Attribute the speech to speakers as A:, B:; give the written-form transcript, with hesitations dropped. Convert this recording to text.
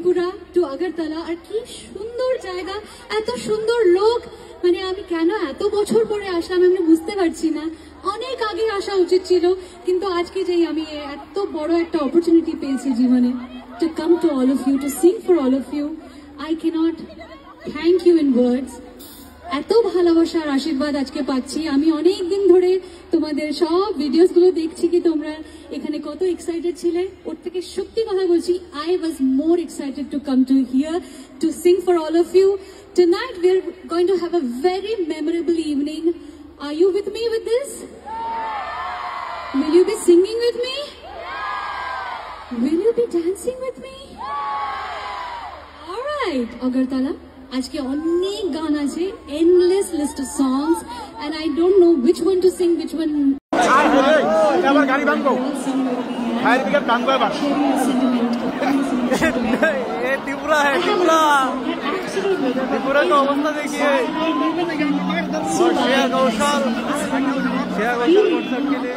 A: Tripura two Agartala. আর কি সুন্দর জায়গা, এত সুন্দর লোক, মানে আমি কেন এত বছর পরে আসলাম আমি বুঝতে পারছি না। অনেক আগে আসা উচিত ছিল, কিন্তু আজকে যেই আমি এত বড় একটা অপরচুনিটি পেয়েছি জীবনে, to come to all of you, to sing for all of you, I cannot thank you in words. এত ভালোবাসার আশীর্বাদ আজকে পাচ্ছি। আমি অনেক দিন ধরে তোমাদের সব ভিডিওস গুলো দেখছি কি তোমরা এখানে কত এক্সাইটেড ছিলে। ওর থেকে সত্যি কথা বলছি, I was more excited to come to here to sing for all of you. Tonight we are going to have a very memorable evening. Are you with me with this? Will you be singing with me? Will you be dancing with me? All right, Agartala. আজকে অনেক গান আছে, endless list of songs, and I don't know which one to sing, which one.
B: আমার গাড়ি ভাঙবো, fire brigade ভাঙবো এবার। ये त्रिपुरा है, त्रिपुरा का अवस्था देखिए। और श्रेया घोषाल कॉन्सर्ट के लिए